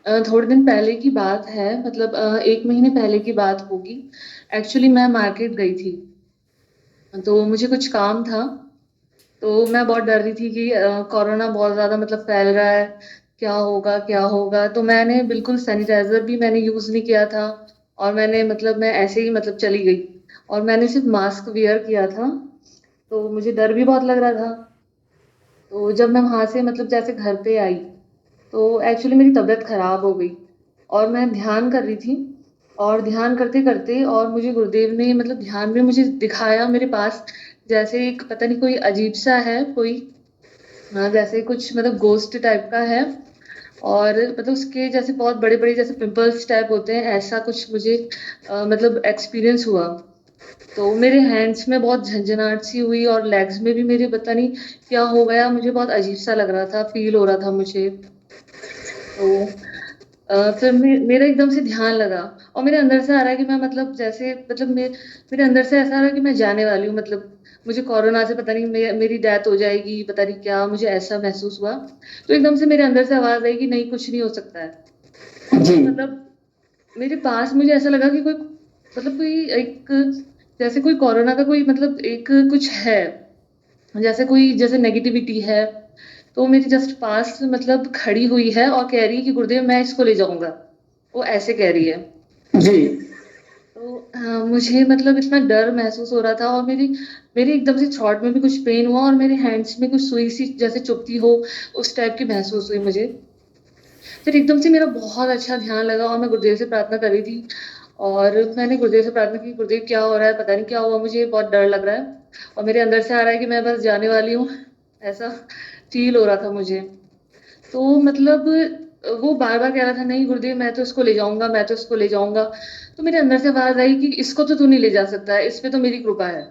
थोड़े दिन पहले की बात है, मतलब 1 महीने पहले की बात होगी। एक्चुअली मैं मार्केट गई थी, तो मुझे कुछ काम था, तो मैं बहुत डर रही थी कि कोरोना बहुत ज़्यादा मतलब फैल रहा है, क्या होगा क्या होगा। तो मैंने बिल्कुल सैनिटाइजर भी मैंने यूज़ नहीं किया था, और मैंने मतलब मैं ऐसे ही मतलब चली गई, और मैंने सिर्फ मास्क वियर किया था। तो मुझे डर भी बहुत लग रहा था। तो जब मैं वहाँ से मतलब जैसे घर पे आई, तो एक्चुअली मेरी तबीयत ख़राब हो गई, और मैं ध्यान कर रही थी, और ध्यान करते करते और मुझे गुरुदेव ने मतलब ध्यान में मुझे दिखाया मेरे पास, जैसे एक पता नहीं कोई अजीब सा है, कोई जैसे कुछ मतलब गोस्ट टाइप का है, और मतलब उसके जैसे बहुत बड़े बड़े जैसे पिंपल्स टाइप होते हैं, ऐसा कुछ मुझे मतलब एक्सपीरियंस हुआ। तो मेरे हैंड्स में बहुत झंझनाहट सी हुई, और लेग्स में भी मेरे पता नहीं क्या हो गया, मुझे बहुत अजीब सा लग रहा था, फील हो रहा था मुझे। तो फिर मेरा एकदम से ध्यान लगा, और मेरे अंदर से आ रहा है कि मैं मतलब जैसे मतलब मेरे अंदर से ऐसा आ रहा है कि मैं जाने वाली हूँ, मतलब मुझे कोरोना से पता नहीं मेरी डेथ हो जाएगी, पता नहीं क्या, मुझे ऐसा महसूस हुआ। तो एकदम से मेरे अंदर से आवाज आई कि नहीं, कुछ नहीं हो सकता है। और मतलब मेरे पास मुझे ऐसा लगा कि कोई मतलब कोई एक जैसे कोई कोरोना का कोई मतलब एक कुछ है, जैसे कोई जैसे नेगेटिविटी है, तो मेरे जस्ट पास मतलब खड़ी हुई है और कह रही है कि गुरुदेव मैं इसको ले जाऊंगा, वो ऐसे कह रही है। जी। तो मुझे मतलब इतना डर महसूस हो रहा था, और मेरी मेरी एकदम से थ्रॉट में भी कुछ पेन हुआ, और मेरे हैंड्स में कुछ सुई सी जैसे चुभती हो, उस टाइप की महसूस हुई मुझे। फिर एकदम से मेरा बहुत अच्छा ध्यान लगा, और मैं गुरुदेव से प्रार्थना कर रही थी, और मैंने गुरुदेव से प्रार्थना की, गुरुदेव क्या हो रहा है, पता नहीं क्या हुआ, मुझे बहुत डर लग रहा है, और मेरे अंदर से आ रहा है कि मैं बस जाने वाली हूँ, ऐसा फील हो रहा था मुझे। तो मतलब वो बार बार कह रहा था, नहीं गुरुदेव मैं तो इसको ले जाऊंगा, मैं तो इसको ले जाऊंगा। तो मेरे अंदर से आवाज आई कि इसको तो तू नहीं ले जा सकता है, इस पे तो मेरी कृपा है।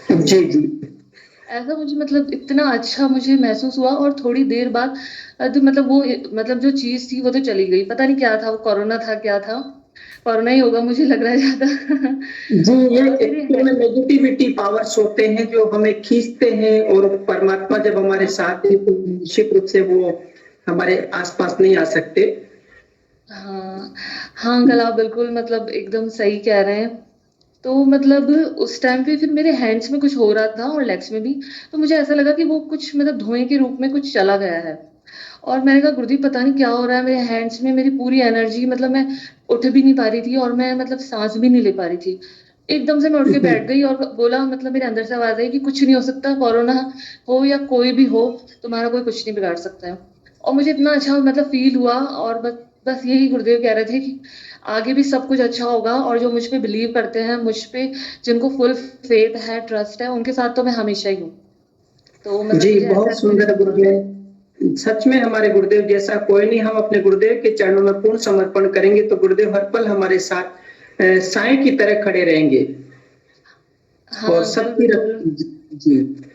जी जी। ऐसा मुझे मतलब इतना अच्छा मुझे महसूस हुआ, और थोड़ी देर बाद तो मतलब वो मतलब जो चीज थी वो तो चली गई, पता नहीं क्या था, वो कोरोना था क्या था, कोरोना ही होगा मुझे लग रहा है ज्यादा। जी, ये और मेरे एक्चुअल में नेगेटिविटी पावर्स होते हैं जो हमें खींचते हैं, और परमात्मा जब हमारे साथ है तो निश्चित रूप से वो हमारे आसपास नहीं आ सकते। हाँ हाँ अंकल, आप बिल्कुल मतलब एकदम सही कह रहे हैं। तो मतलब उस टाइम पे फिर मेरे हैंड्स में कुछ हो रहा था, और लेग्स में भी। तो मुझे ऐसा लगा कि वो कुछ मतलब धुएं के रूप में कुछ चला गया है, और मैंने कहा गुरुदेव पता नहीं क्या हो रहा है, मेरे हैंड्स में मेरी पूरी एनर्जी मतलब मैं उठ भी नहीं पा रही थी, और मैं मतलब सांस भी नहीं ले पा रही थी। एकदम से मैं उठ के बैठ गई और बोला, मतलब मेरे अंदर से आवाज आई कि कुछ नहीं हो सकता, कोरोना हो या कोई भी हो, तुम्हारा कोई कुछ नहीं बिगाड़ सकता है। और मुझे इतना अच्छा मतलब फील हुआ, और बस बस यही गुरुदेव कह रहे थे कि आगे भी सब कुछ अच्छा होगा, और जो मुझ पे बिलीव करते हैं, मुझ पे जिनको फुल फेथ है, ट्रस्ट है, उनके साथ तो मैं हमेशा ही हूँ। तो मतलब जी, मुझे ऐसा बहुत सुंदर एक्सपीरियंस हुआ। गुरुदेव। सच में हमारे गुरुदेव जैसा कोई नहीं। हम अपने गुरुदेव के चरणों में पूर्ण समर्पण करेंगे तो गुरुदेव हर पल हमारे साथ साईं की तरह खड़े रहेंगे, हाँ और अंकल सबकी बिल्कुल। जी।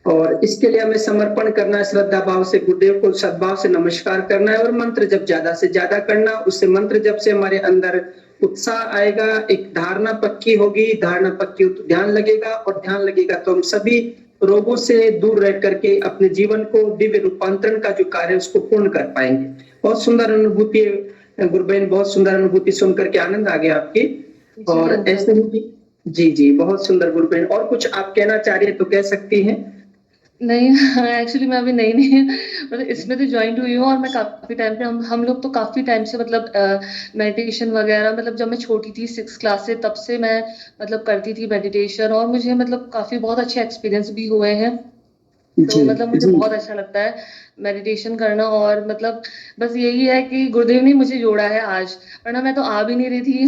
और इसके लिए हमें समर्पण करना है, श्रद्धा भाव से गुरुदेव को सद्भाव से नमस्कार करना है, और मंत्र जप ज्यादा से ज्यादा करना। उससे मंत्र जप से हमारे अंदर उत्साह आएगा, एक धारणा पक्की होगी, धारणा पक्की हो तो ध्यान लगेगा, और ध्यान लगेगा तो हम सभी रोगों से दूर रह करके अपने जीवन को दिव्य रूपांतरण का जो कार्य है उसको पूर्ण कर पाएंगे। बहुत सुंदर अनुभूति गुरुबेन, बहुत सुंदर अनुभूति सुन करके आनंद आ गया आपकी। जी और अंकल। ऐसे ही जी जी, बहुत सुंदर गुरुबेन। और कुछ आप कहना चाह रही है तो कह सकती हैं। नहीं एक्चुअली मैं अभी नई नई मतलब इसमें तो ज्वाइन हुई हूँ, और मैं काफी टाइम से हम लोग तो काफी टाइम से मतलब मेडिटेशन वगैरह, मतलब जब मैं छोटी थी 6 क्लास से, तब से मैं मतलब करती थी मेडिटेशन, और मुझे मतलब काफी बहुत अच्छे एक्सपीरियंस भी हुए हैं। तो जी मतलब मुझे जी बहुत अच्छा लगता है मेडिटेशन करना, और मतलब बस यही है कि गुरुदेव ने मुझे जोड़ा है आज, वरना मैं तो आ भी नहीं रही थी।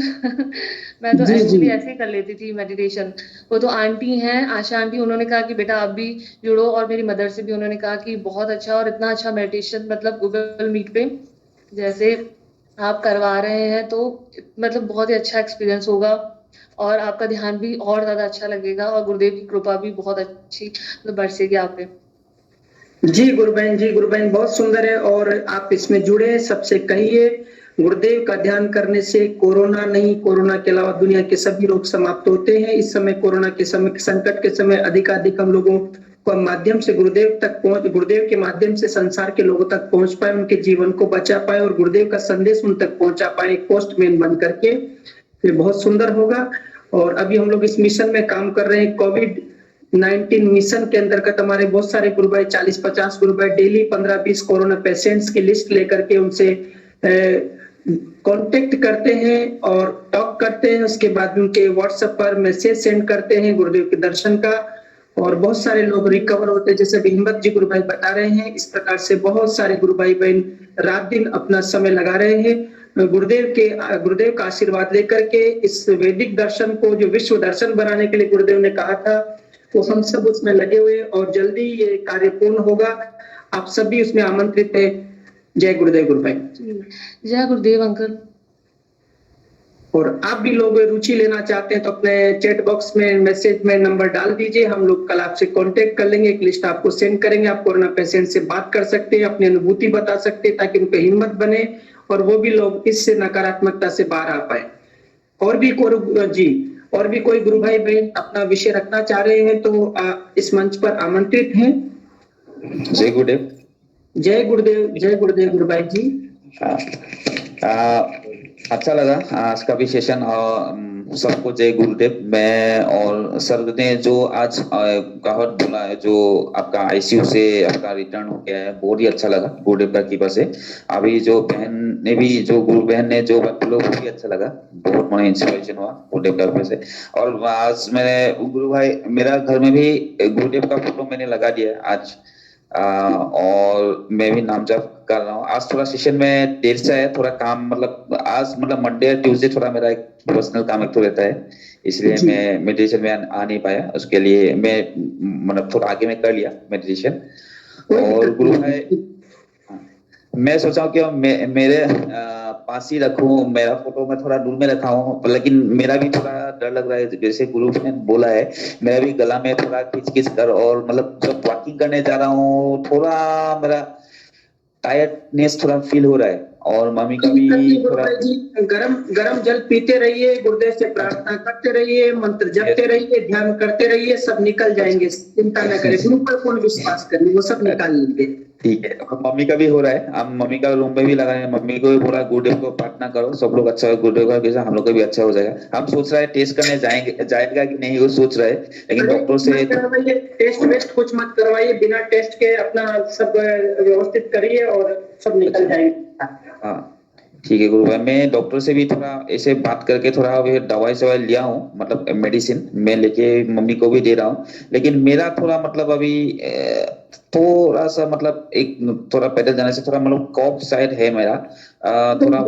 मैं तो जी जी एक्चुअली ऐसे ही कर लेती थी मेडिटेशन। वो तो आंटी हैं, आशा आंटी, उन्होंने कहा कि बेटा आप भी जुड़ो, और मेरी मदर से भी उन्होंने कहा कि बहुत अच्छा, और इतना अच्छा मेडिटेशन मतलब गूगल मीट पे जैसे आप करवा रहे हैं तो मतलब बहुत ही अच्छा एक्सपीरियंस होगा और आपका ध्यान भी और ज्यादा अच्छा लगेगा और गुरुदेव की कृपा भी बहुत अच्छी मतलब बरसेगी आप पे। जी गुरुबहन बहुत सुंदर है। और आप इसमें जुड़े, सबसे कहिए गुरुदेव का ध्यान करने से कोरोना नहीं, कोरोना के अलावा दुनिया के सभी रोग समाप्त होते हैं। इस समय कोरोना के समय, संकट के समय अधिकाधिक हम लोगों को माध्यम से गुरुदेव के माध्यम से संसार के लोगों तक पहुंच पाए, उनके जीवन को बचा पाए और गुरुदेव का संदेश उन तक पहुंचा पाए पोस्टमैन बन करके। ये बहुत सुंदर होगा। और अभी हम लोग इस मिशन में काम कर रहे हैं। कोविड-19 मिशन के अंतर्गत हमारे बहुत सारे गुरु भाई, 40-50 गुरु भाई डेली 15-20 कोरोना पेशेंट्स की लिस्ट लेकर के उनसे कांटेक्ट करते हैं और टॉक करते हैं। उसके बाद उनके व्हाट्सएप पर मैसेज सेंड करते हैं गुरुदेव के दर्शन का, और बहुत सारे लोग रिकवर होते हैं। जैसे अभी हिम्मत जी गुरु भाई बता रहे हैं, इस प्रकार से बहुत सारे गुरु भाई बहन रात दिन अपना समय लगा रहे हैं गुरुदेव का आशीर्वाद लेकर के। इस वैदिक दर्शन को जो विश्व दर्शन बनाने के लिए गुरुदेव ने कहा था, तो हम सब उसमें लगे हुए और जल्दी ये कार्य पूर्ण होगा। आप सभी उसमें आमंत्रित है। जय गुरुदेव गुरु भाई। जय गुरुदेव अंकल। और आप भी लोग रुचि लेना चाहते हैं तो अपने चैट बॉक्स में मैसेज में नंबर डाल दीजिए, हम लोग कल आपसे कांटेक्ट कर लेंगे, एक लिस्ट आपको सेंड करेंगे। आप कोरोना पेशेंट से बात कर सकते हैं, अपनी अनुभूति बता सकते हैं, ताकि उनको हिम्मत बने और वो भी लोग इससे नकारात्मकता से बाहर आ पाए। और भी कोई गुरु भाई बहन अपना विषय रखना चाह रहे हैं तो इस मंच पर आमंत्रित हैं। जय गुरुदेव। जय गुरुदेव गुरु भाई जी। अच्छा लगा आज का भी सेशन और सबको जय गुरुदेव। मैं और सर ने जो आज कहावत बोला है, जो आपका आईसीयू से आपका रिटर्न हो गया है, बहुत ही अच्छा लगा गुरुदेव का कृपा से। अभी जो बहन ने भी, जो गुरु बहन ने जो बात बोला वो भी अच्छा लगा, बहुत बड़ा इंस्पिरेशन हुआ गुरुदेव का कृपा से। और आज मैंने गुरु भाई, मेरा घर में भी गुरुदेव का फोटो मैंने लगा दिया आज, और मैं भी नाम जप कर रहा हूँ। आज थोड़ा सेशन में देर से आया, थोड़ा काम मतलब आज मतलब मंडे और ट्यूसडे थोड़ा मेरा एक पर्सनल काम एक तो रहता है, इसलिए मैं मेडिटेशन में आ नहीं पाया। उसके लिए मैं मतलब थोड़ा आगे में कर लिया मेडिटेशन। और गुरु भाई मैं सोचा हूँ कि मेरे पास ही रखूं, मेरा फोटो मैं थोड़ा दूर में रखा हूँ, लेकिन मेरा भी थोड़ा डर लग रहा है। जैसे गुरु ने बोला है, मेरा भी गला में थोड़ा खिंच कर, और मतलब जब वॉकिंग करने जा रहा हूँ थोड़ा मेरा टायर्डनेस थोड़ा फील हो रहा है। और मम्मी का भी थोड़ा गरम जल पीते रहिए, गुरुदेव से प्रार्थना करते रहिए, मंत्र जपते रहिए, ध्यान करते रहिए, सब निकल जाएंगे। चिंता न करें, गुरु पर पूर्ण विश्वास करिए, वो सब निकाल लेंगे। ठीक है। मम्मी का भी हो रहा है, हम मम्मी का रूम में भी लगा है, मम्मी को भी बोला गुरुदेव को प्रार्थना करो, सब लोग अच्छा हो, गुरुदेव का कैसा हम लोग का भी अच्छा हो जाएगा। हम सोच रहे हैं टेस्ट करने जाएगा कि नहीं, वो सोच रहे हैं, लेकिन डॉक्टर से टेस्ट वेस्ट कुछ मत करवाइए, बिना टेस्ट के अपना सब व्यवस्थित करिए और सब निकल जाएंगे। हाँ ठीक है गुरु भाई। मैं डॉक्टर से भी थोड़ा ऐसे बात करके थोड़ा दवाई सवाई लिया हूँ, मतलब मेडिसिन मैं लेके मम्मी को भी दे रहा हूँ। लेकिन मेरा थोड़ा मतलब अभी थोड़ा सा मतलब एक थोड़ा पैदल जाने से थोड़ा मतलब कॉफ शायद है मेरा थोड़ा।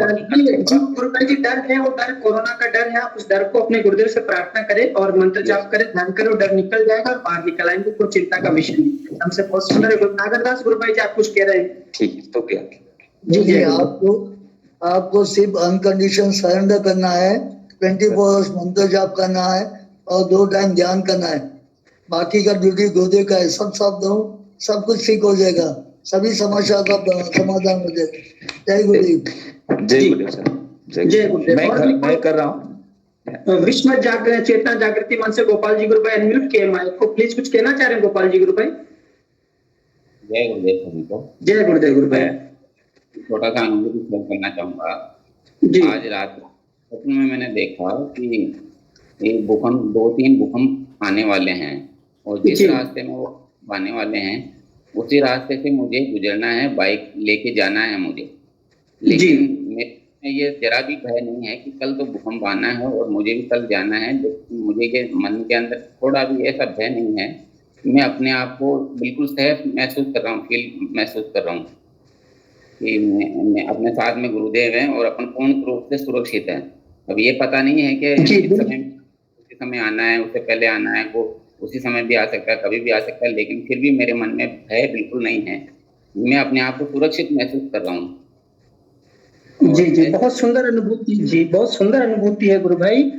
जी डर है, वो डर कोरोना का डर है। आप उस डर को अपने गुरुदेव से प्रार्थना करें और मंत्र जाप करें, ध्यान करें, डर निकल जाएगा और बाहर निकल आएंगे। कोई चिंता का विषय नहीं। हमसे बहुत सुंदर है। नागरदास गुरु भाई जी आप कुछ कह रहे हैं? ठीक है तो क्या जी आपको सिर्फ अनकंडीशन सरेंडर करना है, 24 आवर्स मंत्र जाप करना है और 2 टाइम ध्यान करना है। बाकी का ड्यूटी गुरुदेव का है। सब दो, सब कुछ ठीक हो जाएगा, सभी समस्या का समाधान हो जाएगा। जय गुरुदेव। जय गुरुदेव सर। जय गुरुदेव। मैं कर रहा हूँ विश्व जागरण चेतना जागृति मन से गोपाल जी गुरु भाई अनम्यूट किए माइक को, प्लीज कुछ कहना चाह रहे हैं गोपाल जी गुरु भाई? जय गुरुदेव सभी को। जय गुरुदेव गुरु भाई। छोटा सा अनुभव शेयर करना चाहूंगा। आज रात सपने में मैंने देखा कि एक भूकंप, 2-3 भूकंप आने वाले हैं और जिस रास्ते में वो आने वाले हैं उसी रास्ते से मुझे गुजरना है, बाइक लेके जाना है मुझे। लेकिन मेरे ये जरा भी भय नहीं है कि कल तो भूकंप आना है और मुझे भी कल जाना है। मुझे ये मन के अंदर थोड़ा भी ऐसा भय नहीं है। मैं अपने आप को बिल्कुल सेफ महसूस कर रहा हूँ, फील महसूस कर रहा हूँ कि मैं अपने साथ में गुरुदेव हैं और अपन पूर्ण रूप से सुरक्षित है। अब ये पता नहीं है कि उसी समय आना है, उससे पहले आना है, वो उसी समय भी आ सकता है, कभी भी आ सकता है, लेकिन फिर भी मेरे मन में भय बिल्कुल नहीं है। मैं अपने आप को सुरक्षित महसूस कर रहा हूँ जी जी, बहुत सुंदर अनुभूति जी, बहुत सुंदर अनुभूति है गुरु भाई।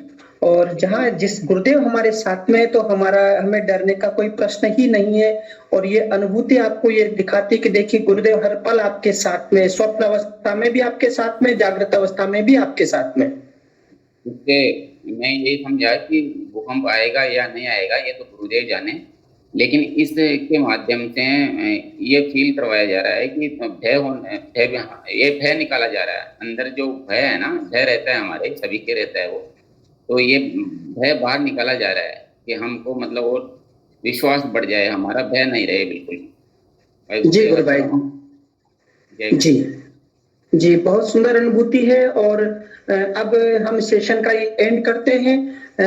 और जहाँ जिस गुरुदेव हमारे साथ में है, तो हमें डरने का कोई प्रश्न ही नहीं है। और ये अनुभूति आपको ये दिखाती कि देखिए गुरुदेव हर पल आपके साथ में, स्वप्न अवस्था में भी आपके साथ में, जागृत अवस्था में भी आपके साथ में। इससे मैं यही समझा कि भूकंप आएगा या नहीं आएगा ये तो गुरुदेव जाने, लेकिन इसके माध्यम से ये फील करवाया जा रहा है कि ये भय निकाला जा रहा है। अंदर जो भय है ना, भय रहता है हमारे सभी के रहता है वो, तो ये भय बाहर निकाला जा रहा है कि हमको मतलब और विश्वास बढ़ जाए, हमारा भय नहीं रहे बिल्कुल। जी गुरु भाई जी जी, बहुत सुंदर अनुभूति है। और अब हम सेशन का एंड करते हैं।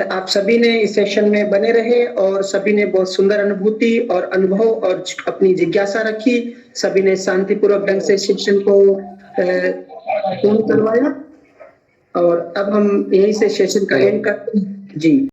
आप सभी ने इस सेशन में बने रहे और सभी ने बहुत सुंदर अनुभूति और अनुभव और अपनी जिज्ञासा रखी। सभी ने शांतिपूर्वक ढंग से सेशन को पूर्ण करवाया। और अब हम यहीं से सेशन का एंड करते हैं जी।